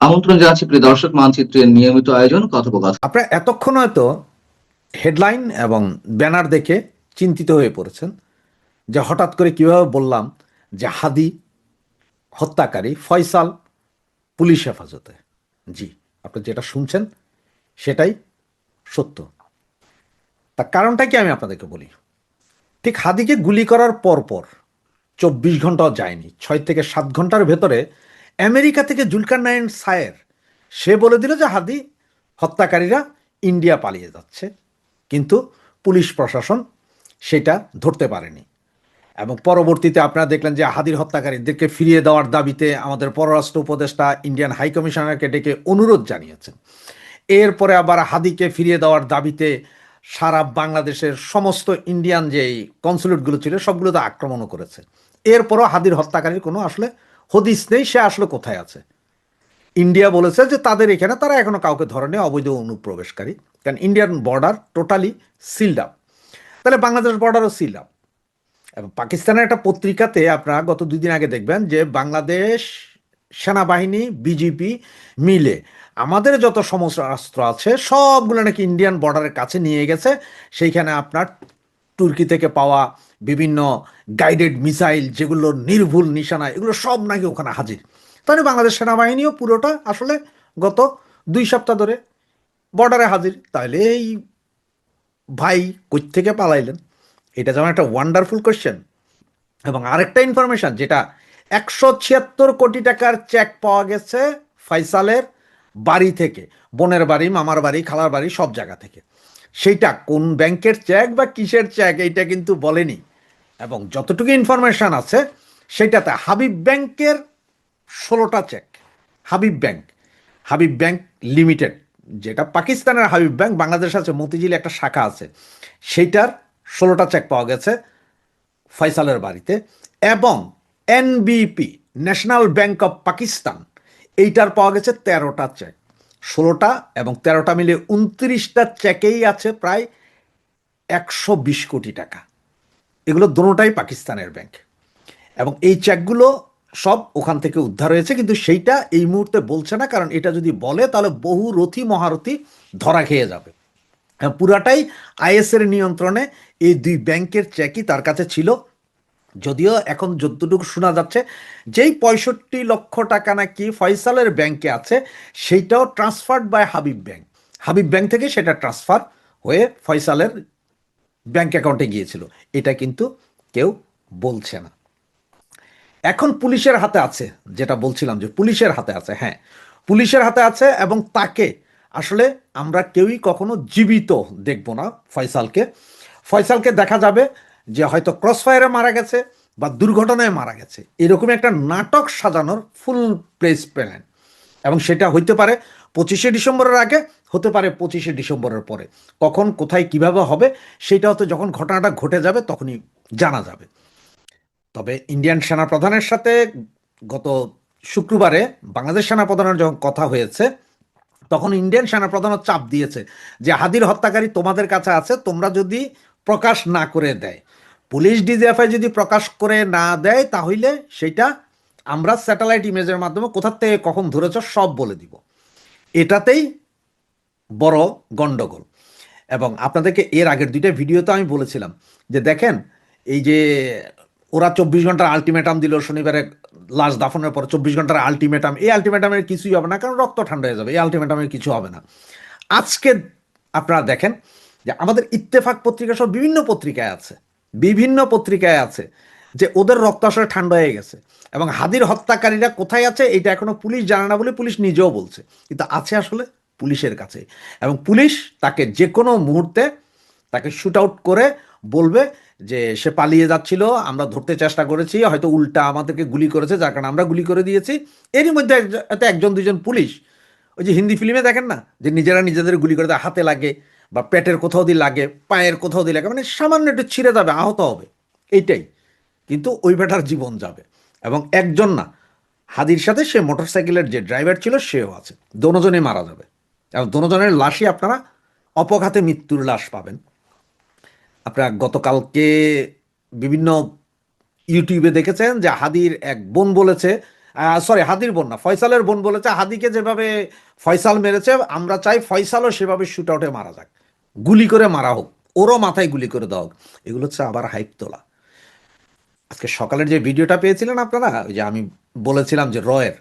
আমন্ত্রণ জানাচ্ছি প্রিয় দর্শক, মানচিত্রের নিয়মিত আয়োজন কথোপকথন। আপনারা এতক্ষণ হয়তো হেডলাইন এবং ব্যানার দেখে চিন্তিত হয়ে পড়েছেন যে হঠাৎ করে কিভাবে বললাম যে হাদি হত্যাকারী ফয়সাল পুলিশ হেফাজতে। জি, আপনি যেটা শুনছেন সেটাই সত্য। তার কারণটা কি আমি আপনাদেরকে বলি। ঠিক হাদিকে গুলি করার পরপর 24 ঘন্টাও যায়নি, 6 থেকে 7 ঘন্টার ভেতরে আমেরিকা থেকে জুলকারনাইন সায়ের সে বলে দিল যে হাদি হত্যাকারীরা ইন্ডিয়া পালিয়ে যাচ্ছে, কিন্তু পুলিশ প্রশাসন সেটা ধরতে পারেনি। এবং পরবর্তীতে আপনারা দেখলেন যে হাদির হত্যাকারীদেরকে ফিরিয়ে দেওয়ার দাবিতে আমাদের পররাষ্ট্র উপদেষ্টা ইন্ডিয়ান হাই কমিশনারকে ডেকে অনুরোধ জানিয়েছেন। এরপরে আবার হাদিকে ফিরিয়ে দেওয়ার দাবিতে সারা বাংলাদেশের সমস্ত ইন্ডিয়ান যে কনসুলেটগুলো ছিল সবগুলোতে আক্রমণও করেছে। এরপরও হাদির হত্যাকারীর কোনো আসলে হদিস নেই, সে আসলে কোথায় আছে। ইন্ডিয়া বলেছে যে তাদের এখানে তারা এখনো কাউকে ধরেনি অবৈধ অনুপ্রবেশকারী, কারণ Indian border totally sealed up. তাহলে বাংলাদেশ বর্ডারও সিল্ড আপ। এবং পাকিস্তানের একটা পত্রিকাতে আপনারা গত 2 দিন আগে দেখবেন যে বাংলাদেশ সেনাবাহিনী বিজিপি মিলে আমাদের যত সমস্ত অস্ত্র আছে সবগুলো নাকি ইন্ডিয়ান বর্ডারের কাছে নিয়ে গেছে। সেইখানে আপনার তুর্কি থেকে পাওয়া বিভিন্ন গাইডেড মিসাইল, যেগুলো নির্ভুল নিশানা, এগুলো সব নাকি ওখানে হাজির। তাহলে বাংলাদেশ সেনাবাহিনীও পুরোটা আসলে গত 2 সপ্তাহ ধরে বর্ডারে হাজির। তাহলে এই ভাই কই থেকে পালাইলেন? এটা যেমন একটা ওয়ান্ডারফুল কোয়েশ্চেন। এবং আরেকটা ইনফরমেশন, যেটা 176 কোটি টাকার চেক পাওয়া গেছে ফয়সালের বাড়ি থেকে, বোনের বাড়ি, মামার বাড়ি, খালার বাড়ি, সব জায়গা থেকে। সেইটা কোন ব্যাংকের চেক বা কিসের চেক এইটা কিন্তু বলেনি। এবং যতটুকু ইনফরমেশন আছে সেটাতে হাবিব ব্যাংকের 16টা cheque. Habib bank, Habib bank limited, যেটা পাকিস্তানের হাবিব ব্যাংক, বাংলাদেশ আছে মতিঝিলে একটা শাখা আছে, সেইটার 16টা চেক পাওয়া গেছে ফয়সালের বাড়িতে। এবং এনবিপি, ন্যাশনাল ব্যাংক অফ পাকিস্তান, এইটার পাওয়া গেছে 13টা চেক। 16টা এবং 13টা মিলে 29টা চেকেই আছে প্রায় 120 কোটি টাকা। এগুলো দোনোটাই পাকিস্তানের ব্যাংক। এবং এই চেকগুলো সব ওখান থেকে উদ্ধার হয়েছে, কিন্তু সেইটা এই মুহূর্তে বলছে না, কারণ এটা যদি বলে তাহলে বহু রথী মহারথী ধরা খেয়ে যাবে। পুরাটাই আইএসের নিয়ন্ত্রণে এই 2 ব্যাংকের চেকই তার কাছে ছিল। যদিও এখন যতটুকু শোনা যাচ্ছে যেই 65 লক্ষ টাকা নাকি ফয়সালের ব্যাংকে আছে সেইটাও transferred by Habib bank. Habib bank থেকে সেটা ট্রান্সফার হয়ে ফয়সালের ব্যাংক অ্যাকাউন্টে গিয়েছিল, এটা কিন্তু কেউ বলছে না। এখন পুলিশের হাতে আছে, যেটা বলছিলাম যে পুলিশের হাতে আছে। হ্যাঁ, পুলিশের হাতে আছে এবং তাকে আসলে আমরা কেউই কখনো জীবিত দেখব না। ফয়সালকে ফয়সালকে দেখা যাবে যে হয়তো ক্রসফায়ারে মারা গেছে বা দুর্ঘটনায় মারা গেছে, এরকম একটা নাটক সাজানোর ফুল প্লেস প্ল্যান। এবং সেটা হইতে পারে 25শে ডিসেম্বরের আগে, হতে পারে 25শে ডিসেম্বরের পরে। কখন কোথায় কিভাবে হবে সেটা হয়তো যখন ঘটনাটা ঘটে যাবে তখনই জানা যাবে। তবে ইন্ডিয়ান সেনাপ্রধানের সাথে গত শুক্রবারে বাংলাদেশ সেনাপ্রধানের যখন কথা হয়েছে তখন ইন্ডিয়ান সেনাপ্রধানও চাপ দিয়েছে যে হাদির হত্যাকারী তোমাদের কাছে আছে, তোমরা যদি প্রকাশ না করে দেয়, পুলিশ ডিজিএফআই যদি প্রকাশ করে না দেয়, তাহলে সেটা আমরা স্যাটেলাইট ইমেজের মাধ্যমে কোথার থেকে কখন ধরেছ সব বলে দিব। এটাতেই বড় গন্ডগোল। এবং আপনাদেরকে এর আগের 2টা ভিডিওতে আমি বলেছিলাম যে দেখেন, এই যে ওরা 24 ঘন্টার আলটিমেটাম দিল শনিবারে লাশ দাফনের পর, 24 ঘন্টার আলটিমেটাম, এই আলটিমেটামের কিছুই হবে না, কারণ রক্ত ঠান্ডা হয়ে যাবে, এই আলটিমেটামের কিছু হবে না। আজকে আপনারা দেখেন যে আমাদের ইত্তেফাক পত্রিকা সব বিভিন্ন পত্রিকায় আছে যে ওদের রক্ত আসলে ঠান্ডা হয়ে গেছে। এবং হাদির হত্যাকারীরা কোথায় আছে এটা এখনো পুলিশ জানে না বলে পুলিশ নিজেও বলছে, কিন্তু আছে আসলে পুলিশের কাছে। এবং পুলিশ তাকে যে কোনো মুহূর্তে তাকে শুট আউট করে বলবে যে সে পালিয়ে যাচ্ছিল, আমরা ধরতে চেষ্টা করেছি, হয়তো উল্টা আমাদেরকে গুলি করেছে, যার কারণে আমরা গুলি করে দিয়েছি। এরই মধ্যে একজন দুজন পুলিশ, ওই যে হিন্দি ফিল্মে দেখেন না যে নিজেরা নিজেদের গুলি করে দেয়, হাতে লাগে বা পেটের কোথাও দিয়ে লাগে, পায়ের কোথাও দিয়ে লাগে, মানে সামান্য একটু ছিঁড়ে যাবে, আহত হবে, এইটাই। কিন্তু ওই বেটার জীবন যাবে। এবং একজন না, হাদির সাথে সে মোটরসাইকেলের যে ড্রাইভার ছিল সেও আছে, দোনোজনেই মারা যাবে। এবং দোনোজনের লাশই আপনারা অপঘাতে মৃত্যুর লাশ পাবেন। আপনারা গতকালকে বিভিন্ন ইউটিউবে দেখেছেন যে হাদির এক বোন বলেছে সরি, হাদির বোন না, ফয়সালের বোন বলেছে হাদিকে যেভাবে ফয়সাল মেরেছে আমরা চাই ফয়সালও সেভাবে শুট আউটে মারা যাক, গুলি করে মারা হোক, ওরও মাথায় গুলি করে দেওয়া হোক। এগুলো হচ্ছে আবার হাইপ তোলা। আজকে সকালের যে ভিডিওটা পেয়েছিলেন আপনারা, ওই যে আমি বলেছিলাম যে রয়ের,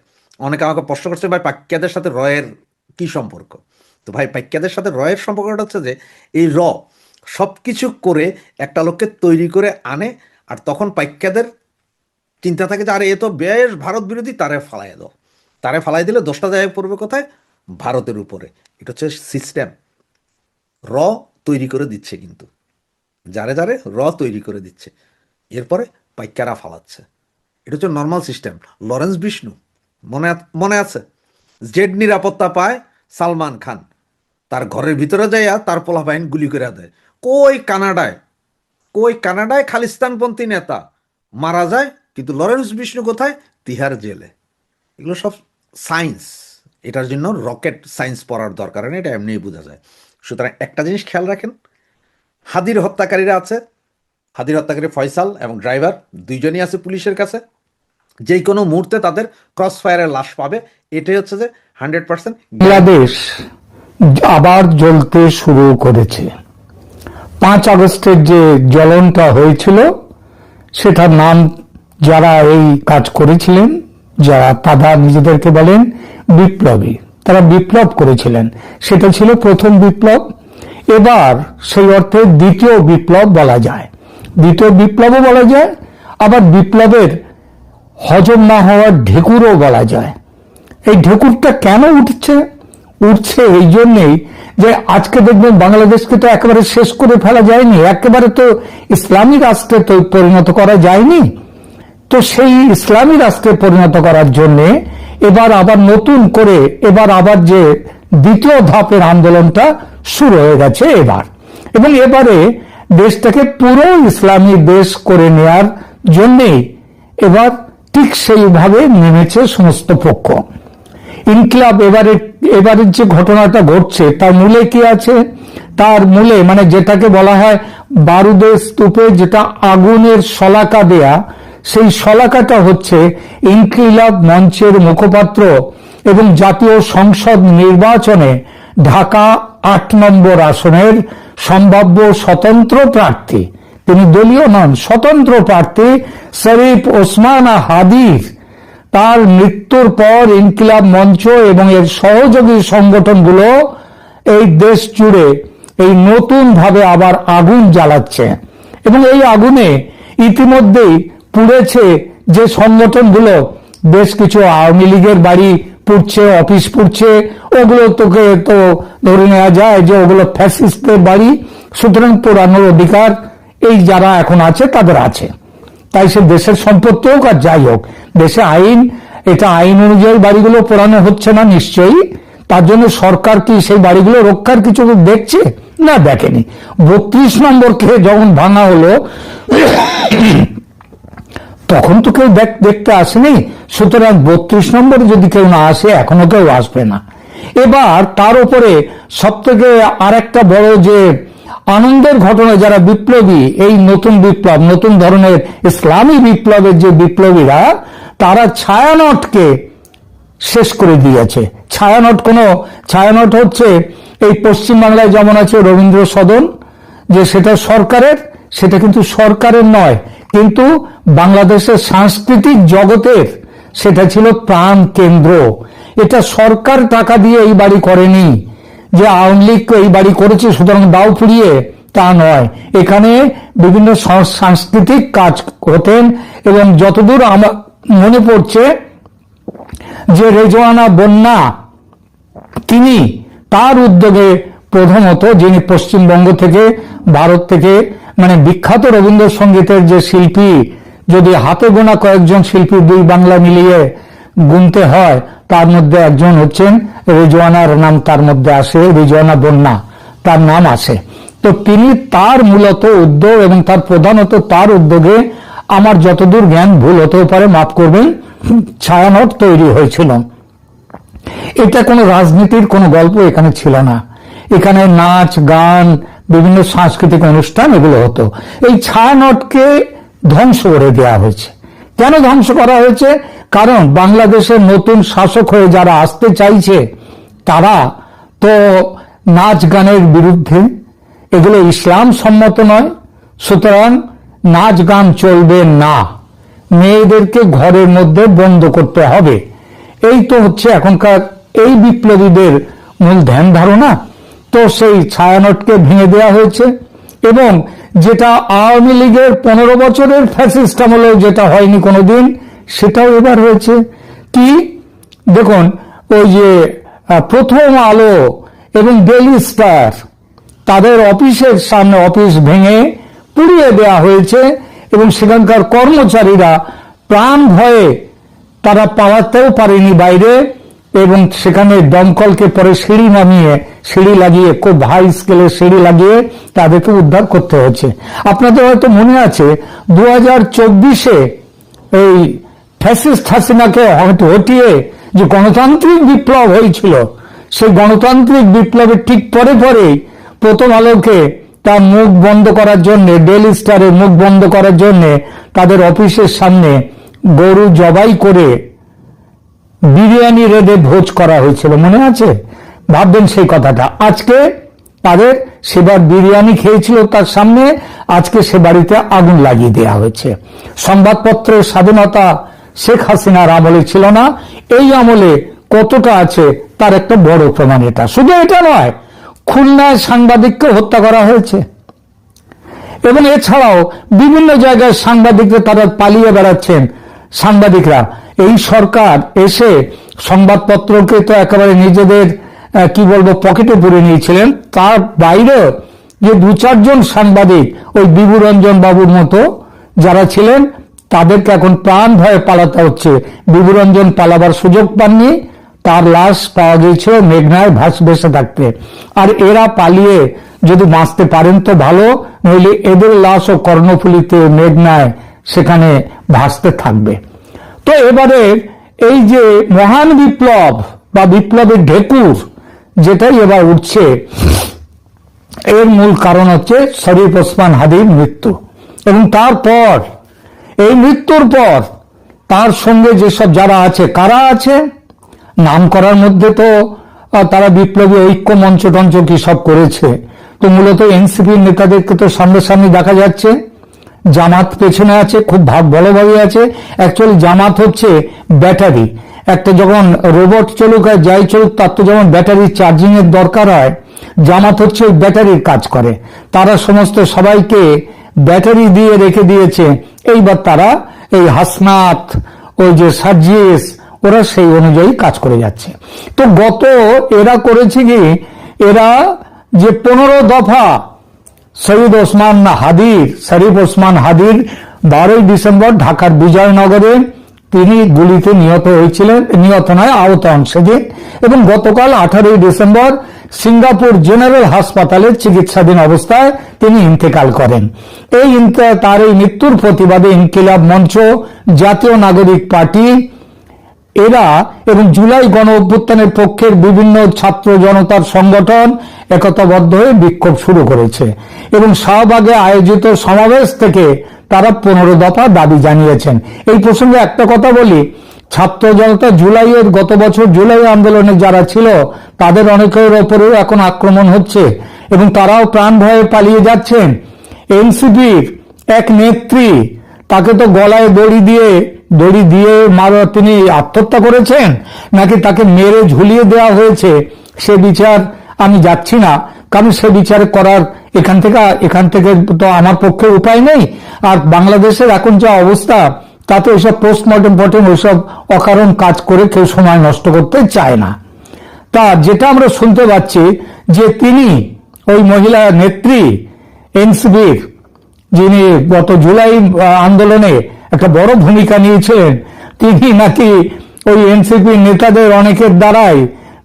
অনেকে আমাকে প্রশ্ন করছে ভাই পাক্যাদের সাথে রয়ের কি সম্পর্ক। তো ভাই পাক্যাদের সাথে রয়ের সম্পর্কটা হচ্ছে যে এই সব কিছু করে একটা লোককে তৈরি করে আনে, আর তখন পাক্যাদের চিন্তা থাকে যে আরে এ তো বেশ ভারত বিরোধী, তারে ফালাই দিলে দোষটা যায় পড়বে কোথায়, ভারতের উপরে। এটা হচ্ছে সিস্টেম। তৈরি করে দিচ্ছে, কিন্তু যারে যারে তৈরি করে দিচ্ছে, এরপরে পাইকারা ফালাচ্ছে। এটা হচ্ছে নর্মাল সিস্টেম। লরেন্স বিষ্ণু মনে আছে, জেড নিরাপত্তা পায় সালমান খান, তার ঘরের ভিতরে যাইয়া তার পোলাপাইন গুলি করে দেয়। কই কানাডায় খালিস্তানপন্থী নেতা মারা যায়, কিন্তু লরেন্স বিষ্ণু কোথায়, তিহার জেলে। এগুলো সব সায়েন্স। এটার জন্য রকেট সায়েন্স পড়ার দরকার নেই, এটা এমনিই বোঝা যায়। সুতরাং একটা জিনিস খেয়াল রাখেন, হাদির হত্যাকারীরা আছে, হাদির হত্যাকারী ফয়সাল এবং ড্রাইভার দুইজনই আছে পুলিশের কাছে, যে কোনো মুহূর্তে তাদের ক্রস ফায়ারের লাশ পাবে। এটাই হচ্ছে যে 100%। বাংলাদেশ আবার জ্বলতে শুরু করেছে। 5 আগস্টের যে জ্বলনটা হয়েছিল, সেটার নাম যারা এই কাজ করেছিলেন, যারা তারা নিজেদেরকে বলেন বিপ্লবী, তারা বিপ্লব করেছিলেন। সেটা ছিল প্রথম বিপ্লব। এবার সেই অর্থে দ্বিতীয় বিপ্লব বলা যায়, দ্বিতীয় বিপ্লবও বলা যায়, আবার বিপ্লবের হজম না হওয়ার ঢেকুরও বলা যায়। এই ঢেকুরটা কেন উঠছে এই জন্যেই যে আজকে দেখবেন বাংলাদেশকে তো একেবারে শেষ করে ফেলা যায়নি, একেবারে তো ইসলামী রাষ্ট্রে তো পরিণত করা যায়নি। তো সেই ইসলামী রাষ্ট্রে পরিণত করার জন্য এবার আবার নতুন করে আবার যে দ্বিতীয় ধাপের আন্দোলনটা শুরু হয়ে গেছে এবার, এবং এবারে দেশটাকে পুরো ইসলামী দেশ করে নেয়ার জন্যেই এবার ঠিক সেইভাবে নেমেছে সমস্ত পক্ষ। ইনকিলাব এবারের যে ঘটনাটা ঘটছে তার মূলে কি আছে? তার মূলে মানে যেটাকে বলা হয় বারুদের স্তূপে যেটা আগুনের শলাকা দেয়া, সেই শলাকাটা হচ্ছে ইনকিলাব মঞ্চের মুখপাত্র এবং জাতীয় সংসদ নির্বাচনে ঢাকা 8 নম্বর আসনের সম্ভাব্য স্বতন্ত্র প্রার্থী, তিনি দলীয় নন, স্বতন্ত্র প্রার্থী শরীফ ওসমান হাদির, তার মৃত্যুর পর ইনকিলাব মঞ্চ এবং এর সহযোগী সংগঠনগুলো এই দেশ জুড়ে এই নতুন ভাবে আবার আগুন জ্বালাচ্ছে। এবং এই আগুনে ইতিমধ্যেই পুড়েছে যে সংগঠনগুলো, বেশ কিছু আওয়ামী লীগের বাড়ি পুড়ছে, অফিস পুড়ছে, ওগুলো তোকে তো ধরে নেওয়া যায় যে ওগুলো ফ্যাসিস্টদের বাড়ি। সুতরাং পোড়ানোর অধিকার এই যারা এখন আছে তাদের আছে, তাই সে দেশের সম্পত্তি হোক আর যাই হোক, দেশে আইন, এটা আইন অনুযায়ী বাড়িগুলো পোড়ানো হচ্ছে না নিশ্চয়ই। তার জন্য সরকার কি সেই বাড়িগুলো রক্ষার কিছু দেখছে? না, দেখেনি। 32 নম্বরকে যখন ভাঙা হলো তখন তো কেউ দেখতে আসেনি। সুতরাং 32 নম্বরে যদি কেউ না আসে, এখনো কেউ আসবে না। এবার তার উপরে সব থেকে আর একটা বড় যে আনন্দের ঘটনা, যারা বিপ্লবী, এই নতুন বিপ্লব, নতুন ধরনের ইসলামী বিপ্লবের যে বিপ্লবীরা, তারা ছায়ানটকে শেষ করে দিয়েছে। ছায়ানট হচ্ছে এই পশ্চিমবাংলায় যেমন আছে রবীন্দ্র সদন, যে সেটা সরকারের, সেটা কিন্তু সরকারের নয়, কিন্তু বাংলাদেশের সাংস্কৃতিক জগতের সেটা ছিল প্রাণ কেন্দ্র। এটা সরকার টাকা দিয়ে এই বাড়ি করেনি যে আওয়ামী লীগ এই বাড়ি করেছে সুতরাং দাও ফুরিয়ে, তা নয়। এখানে বিভিন্ন সাংস্কৃতিক কাজ হতেন, এবং যতদূর আমার মনে পড়ছে যে রেজওয়ানা বন্যা, তিনি তার উদ্যোগে প্রধানত, যিনি পশ্চিমবঙ্গ থেকে, ভারত থেকে মানে বিখ্যাত রবীন্দ্রসঙ্গীতের যে শিল্পী, যদি হাতে গোনা কয়েকজন শিল্পী দুই বাংলা মিলিয়ে গুনতে হয়, তার মধ্যে একজন হচ্ছেন রেজওয়ানার নাম, তার মধ্যে আসে রেজওয়ানা বন্যা, তার নাম আসে। তো তিনি তার মূলত উদ্যোগ এবং তার প্রধানত তার উদ্যোগে, আমার যতদূর জ্ঞান ভুল হতেও পারে মাফ করবেন, ছায়ানট তৈরি হয়েছিল। এটা কোনো রাজনীতির কোনো গল্প এখানে ছিল না, এখানে নাচ গান বিভিন্ন সাংস্কৃতিক অনুষ্ঠান এগুলো হতো। এই ছায়ানটকে ধ্বংস করে দেওয়া হয়েছে। কেন ধ্বংস করা হয়েছে? কারণ বাংলাদেশের নতুন শাসক হয়ে যারা আসতে চাইছে তারা তো নাচ গানের বিরুদ্ধে, এগুলো ইসলাম সম্মত নয়, সুতরাং নাচ গান চলবে না, মেয়েদেরকে ঘরের মধ্যে বন্ধ করতে হবে। এই তো হচ্ছে এখনকার এই বিপ্লবীদের মূল ধ্যান ধারণা। তো সেই ছায়ানটকে ভেঙে দেওয়া হয়েছে এবং যেটা আওয়ামী লীগের 15 বছরের ফ্যাসিস্ট আমলেও যেটা হয়নি কোনোদিন, সেটাও এবার হয়েছে। কি দেখুন, ওই যে প্রথম আলো এবং ডেইলি স্টার, তাদের অফিসের সামনে অফিস ভেঙে পুড়িয়ে দেওয়া হয়েছে এবং সেখানকার কর্মচারীরা প্রাণ ভয়ে তারা পালাতেও পারেনি বাইরে, এবং সেখানে দমকলকে পরে সিঁড়ি লাগিয়ে খুব হাই স্কেলের সিঁড়ি লাগিয়ে তাদেরকে উদ্ধার করতে হয়েছে। আপনাদের হয়তো মনে আছে 2024-এ এই ফ্যাসিস্ট হাসিনাকে হটিয়ে যে গণতান্ত্রিক বিপ্লব হয়েছিল, সেই গণতান্ত্রিক বিপ্লবের ঠিক পরে পরেই প্রথম আলোকে তার মুখ বন্ধ করার জন্য, ডেইলি স্টারের মুখ বন্ধ করার জন্য তাদের অফিসের সামনে গরু জবাই করে বিরিয়ানি রেডে ভোজ করা হয়েছিল, মনে আছে? ভাববেন সেই কথাটা। আজকে তাদের সেবার বিরিয়ানি খেয়েছিল তার সামনে, আজকে সে বাড়িতে আগুন লাগিয়ে দেওয়া হয়েছে। সংবাদপত্রের স্বাধীনতা শেখ হাসিনার আমলে ছিল না, এই আমলে কতটা আছে তার একটা বড় প্রমাণ এটা। শুধু এটা নয়, খুলনায় সাংবাদিককে হত্যা করা হয়েছে এবং এছাড়াও বিভিন্ন জায়গায় সাংবাদিকরা তারা পালিয়ে বেড়াচ্ছেন। সাংবাদিকরা, এই সরকার এসে সংবাদপত্রকে তো একেবারে নিজেদের কি বলবো পকেটে পুরে নিয়েছিলেন, তার বাইরে যে 2-4 জন সাংবাদিক ওই বিভূরঞ্জন বাবুর মতো যারা ছিলেন, তাদেরকে এখন প্রাণ ভয়ে পালাতে হচ্ছে। বিভূরঞ্জন পালাবার সুযোগ পাননি, তার লাশ পাওয়া গিয়েছিল মেঘনায় ভেসে থাকতে। আর এরা পালিয়ে যদি বাঁচতে পারেন তো ভালো, নইলে এদের লাশও কর্ণফুলীতে মেঘনায় সেখানে ভাসতে থাকবে। তো এবারে এই যে মহান বিপ্লব বা বিপ্লবের ঢেকুর যেটাই এবার উঠছে, এর মূল কারণ হচ্ছে শরীফ ওসমান হাদির মৃত্যু। এবং তারপর এই মৃত্যুর পর তার সঙ্গে যেসব যারা আছে, কারা আছে নাম করার মধ্যে, তো তারা বিপ্লবী ঐক্য মঞ্চ টঞ্চ কি সব করেছে। তো মূলত এনসিপির নেতাদেরকে তো সামনাসামনি দেখা যাচ্ছে, জামাত পেছনে আছে, খুব ভালোভাবে আছে। অ্যাকচুয়ালি জামাত হচ্ছে ব্যাটারি, একটা যখন রোবট চলুক আর যাই চলুক তার তো যেমন ব্যাটারি চার্জিং এর দরকার হয়, জামাত হচ্ছে ওই ব্যাটারির কাজ করে। তারা সমস্ত সবাইকে ব্যাটারি দিয়ে রেখে দিয়েছে। এইবার তারা এই হাসনাত, ওই যে সার্জিস, ওরা সেই অনুযায়ী কাজ করে যাচ্ছে। তো গত এরা করেছে কি, এরা যে 15 দফা শরীফ ওসমান হাদির 12ই ডিসেম্বর ঢাকার বিজয়নগরে তিনি গুলিতে নিহত হয়েছিলেন, নিহত নয় আহত হন সেদিন, এবং গতকাল 18ই ডিসেম্বর সিঙ্গাপুর জেনারেল হাসপাতালে চিকিৎসাধীন অবস্থায় তিনি ইন্তেকাল করেন। তার এই মৃত্যুর প্রতিবাদে ইনকিলাব মঞ্চ, জাতীয় নাগরিক পার্টি এরা এবং জুলাই গণ অভ্যুত্থানের পক্ষের বিভিন্ন ছাত্র জনতার সংগঠন একতাবদ্ধ হয়ে বিক্ষোভ শুরু করেছে এবং শাহবাগে আয়োজিত সমাবেশ থেকে তারা 15 দফা দাবি জানিয়েছেন। এই প্রসঙ্গে একটা কথা বলি, ছাত্র জনতা গত বছর জুলাই আন্দোলনে যারা ছিল তাদের অনেকের ওপরেও এখন আক্রমণ হচ্ছে এবং তারাও প্রাণ ভয়ে পালিয়ে যাচ্ছেন। এনসিপির এক নেত্রী, তাকে তো গলায় দড়ি দিয়ে তিনি আত্মহত্যা করেছেন নাকি তাকে মেরে ঝুলিয়ে দেওয়া হয়েছে, সে বিচার আমি যাচ্ছি না, কারণ সে বিচার করার এখান থেকে তো আমার পক্ষে উপায় নেই। আর বাংলাদেশের এখন যা অবস্থা, তাতে ওইসব পোস্টমর্টেম ওইসব অকারণ কাজ করে কেউ সময় নষ্ট করতে চায় না। তা যেটা আমরা শুনতে পাচ্ছি যে তিনি ওই মহিলা নেত্রী এনসিপির, যিনি গত জুলাই আন্দোলনে একটা বড় ভূমিকা নিয়েছিলেন, তিনি নাকি ওই এনসিপি নেতাদের অনেকের দ্বারাই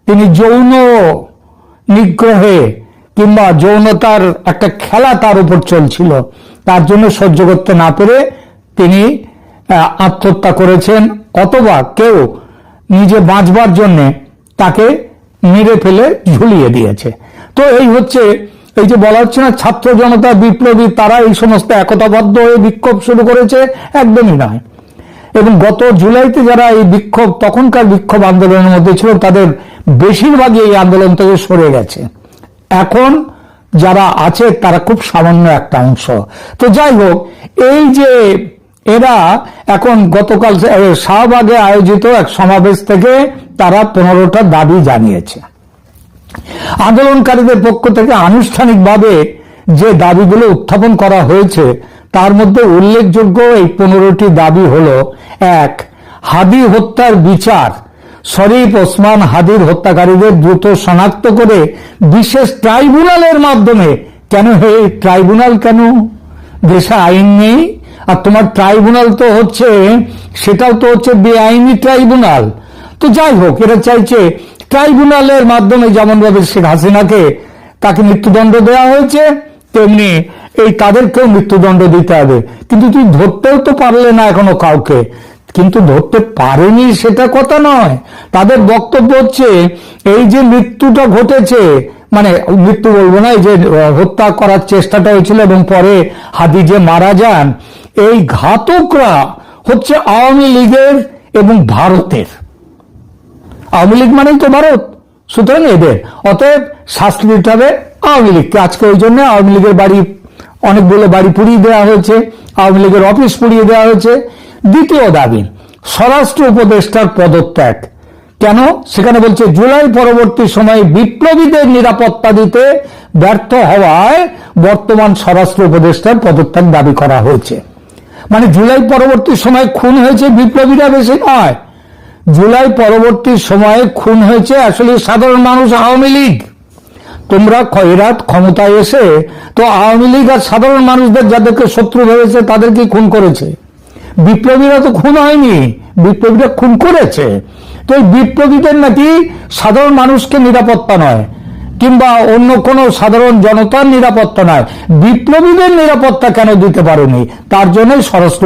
তিনি যৌন নিগ্রহে কিংবা যৌনতার একটা খেলা তার উপর চলছিল, তার জন্য সহ্য করতে না পেরে তিনি আত্মহত্যা করেছেন, অথবা কেউ নিজে বাঁচবার জন্য তাকে মেরে ফেলে ঝুলিয়ে দিয়েছে। তো এই যে বলা হচ্ছে না ছাত্র জনতা বিপ্লবী, তারা এই সমস্ত একতাবদ্ধ হয়ে বিক্ষোভ শুরু করেছে, একদমই নয়। এবং গত জুলাইতে যারা এই বিক্ষোভ, তখনকার বিক্ষোভ আন্দোলনের মধ্যে ছিল, তাদের বেশিরভাগই এই আন্দোলন থেকে সরে গেছে। এখন যারা আছে তারা খুব সামান্য একটা অংশ। তো যাই হোক, এই যে এরা এখন গতকাল শাহবাগে আয়োজিত এক সমাবেশ থেকে তারা 15টা দাবি জানিয়েছে। আন্দোলনকারীদের পক্ষ থেকে আনুষ্ঠানিকভাবে যে দাবিগুলো উত্থাপন করা হয়েছে তার মধ্যে উল্লেখযোগ্য এই 15টি দাবি হলো: 1, হাদি হত্যার বিচার, শরীফ ওসমান হাদির হত্যাকারীদের দ্রুত শনাক্ত করে বিশেষ ট্রাইব্যুনালের মাধ্যমে। কেন হে ট্রাইব্যুনাল? কেন? দেশে আইন নেই? আর তোমার ট্রাইব্যুনাল তো হচ্ছে, সেটাও তো হচ্ছে বেআইনি ট্রাইব্যুনাল। তো যাই হোক, এরা চাইছে ট্রাইব্যুনালের মাধ্যমে, যেমন ভাবে শেখ হাসিনাকে তাকে মৃত্যুদণ্ড দেওয়া হয়েছে, তেমনি এই তাদেরকেও মৃত্যুদণ্ড দিতে হবে। কিন্তু তুই ধরতেও তো পারলে না এখনো কাউকে। কিন্তু ধরতে পারেনি সেটা কথা নয়। তাদের বক্তব্য হচ্ছে এই যে মৃত্যুটা ঘটেছে, মানে মৃত্যু বলবো না, এই যে হত্যা করার চেষ্টাটা হয়েছিল এবং পরে হাদি যে মারা যান, এই ঘাতকরা হচ্ছে আওয়ামী লীগের এবং ভারতের। আওয়ামী লীগ মানেই তো ভারত, সুতরাং এদের, অতএব শাস্তি দিতে হবে আওয়ামী লীগকে। আজকে ওই জন্য আওয়ামী লীগের বাড়ি, অনেকগুলো বাড়ি পুড়িয়ে দেওয়া হয়েছে, আওয়ামী লীগের অফিস পুড়িয়ে দেওয়া হয়েছে। দ্বিতীয় দাবি, স্বরাষ্ট্র উপদেষ্টার পদত্যাগ। কেন? সেখানে বলছে জুলাই পরবর্তী সময়ে বিপ্লবীদের নিরাপত্তা দিতে ব্যর্থ হওয়ায় বর্তমান স্বরাষ্ট্র উপদেষ্টার পদত্যাগ দাবি করা হয়েছে। মানে জুলাই পরবর্তী সময়ে খুন হয়েছে বিপ্লবীরা বেশি নয়, জুলাই পরবর্তী সময়ে খুন হয়েছে আসলে সাধারণ মানুষ, আওয়ামী লীগ। তোমরা এরা ক্ষমতায় এসে তো আওয়ামী লীগ আর সাধারণ মানুষদের যাদেরকে শত্রু ভেবেছে তাদেরকে খুন করেছে। বিপ্লবীরা তো খুন হয়নি, বিপ্লবীরা খুন করেছে। তো এই বিপ্লবীদের নাকি সাধারণ মানুষকে নিরাপত্তা নয়, কিংবা অন্য কোনো সাধারণ জনতার নিরাপত্তা নয়, বিপ্লবীদের নিরাপত্তা কেন দিতে পারেনি? তার জন্যই স্বরাষ্ট্র